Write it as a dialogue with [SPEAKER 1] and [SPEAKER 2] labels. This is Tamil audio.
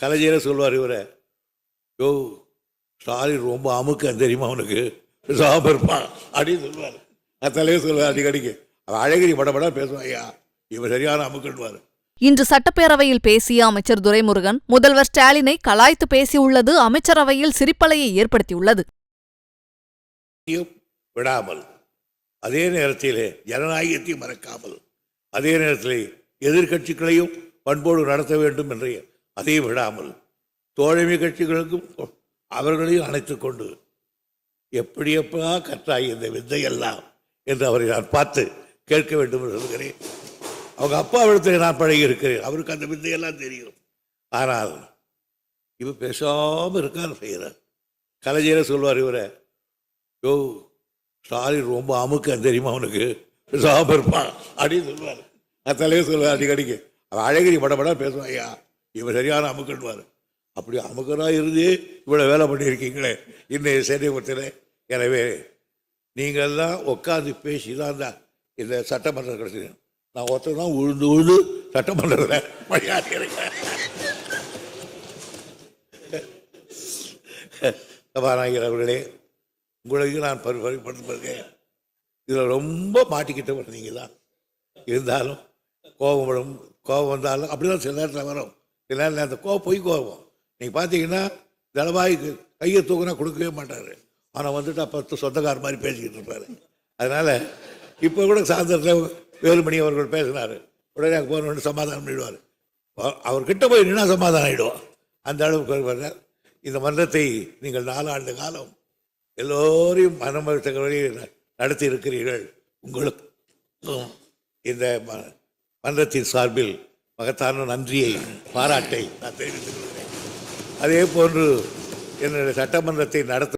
[SPEAKER 1] கலைஞரே சொல்வார் இவரை, யோ ஸ்டாலின் ரொம்ப அமுக்க தெரியுமா அவனுக்கு சாம இருப்பான் அப்படின்னு சொல்லுவார். தலைவர் சொல்லுவார் அடிக்கடிக்கு. அவன் அழகிரி படப்படா பேசுவான், ஐயா இவன் சரியான அமுக்குன்னுவார்.
[SPEAKER 2] இன்று சட்டப்பேரவையில் பேசிய அமைச்சர் துரைமுருகன் முதல்வர் ஸ்டாலினை கலாய்த்து பேசியுள்ளது அமைச்சரவையில் சிரிப்பலையை ஏற்படுத்தியுள்ளது.
[SPEAKER 1] விடாமல் அதே நேரத்திலே ஜனநாயகத்தையும் மறக்காமல் அதே நேரத்தில் எதிர்கட்சிகளையும் பண்போடு நடத்த வேண்டும் என்று அதையும் விடாமல் தோழமை கட்சிகளுக்கும் அவர்களையும் அணைத்துக் கொண்டு எப்படி எப்பா கற்றாய் இந்த வித்தையெல்லாம் என்று அவரை நான் பார்த்து கேட்க வேண்டும் என்று சொல்கிறேன். அவங்க அப்பாவிடத்தில் நான் பழகி இருக்கிறேன், அவருக்கு அந்த வித்தையெல்லாம் தெரியும். ஆனால் இவர் பேசாமல் இருக்கார் செய்கிறார். கலைஞரே சொல்வார் இவரை, யோ ஸ்டாலின் ரொம்ப அமுக்க தெரியுமா அவனுக்கு பேசாமல் இருப்பான் அப்படின்னு சொல்லுவார். தலைவர் சொல்லுவார் அடிக்கடிக்கு. அவன் அழகிரி படப்படா பேசுவான், ஐயா இவன் சரியான அமுக்கன்வார். அப்படி அமுக்கராக இருந்து இவ்வளோ வேலை பண்ணியிருக்கீங்களே இன்னைய சேனைபுரத்தில். எனவே நீங்கள் தான் உட்காந்து பேசி தான் இந்த சட்டமன்றம் கிடைச்சிது. நான் ஒருத்தர் தான் உழுந்து சட்டமன்றத்தில் மரியாதை இருக்கிறேன். சபாநாயகர் அவர்களே, உங்களுக்கு நான் பரிப்படுத்திருக்கேன். இதில் ரொம்ப மாட்டிக்கிட்டவர் நீங்கள் தான். இருந்தாலும் கோபம் வந்தாலும் அப்படி தான் சில நேரத்தில் வரும். சில நேரத்தில் அந்த பொய் கோபம் நீங்கள் பார்த்தீங்கன்னா தளவாய்க்கு கையை தூக்குனா கொடுக்கவே மாட்டார். ஆனால் வந்துட்டு அப்போ சொந்தக்கார மாதிரி பேசிக்கிட்டு இருப்பார். அதனால் இப்போ கூட சாயந்தரத்தில் வேலுமணி அவர்கள் பேசினார். உடனே அங்கே போன சமாதானம் பண்ணிடுவார். அவர்கிட்ட போய் நின்னா சமாதானம் ஆகிடுவோம். அந்த அளவுக்கு இந்த மன்றத்தை நீங்கள் 4 ஆண்டு காலம் எல்லோரையும் மனமளித்தவர்களையும் நடத்தி இருக்கிறீர்கள். உங்களுக்கும் இந்த மன்றத்தின் சார்பில் மகத்தான நன்றியை பாராட்டை நான் தெரிவித்துக் கொள்கிறேன். அதே போன்று என்னுடைய சட்டமன்றத்தை நடத்த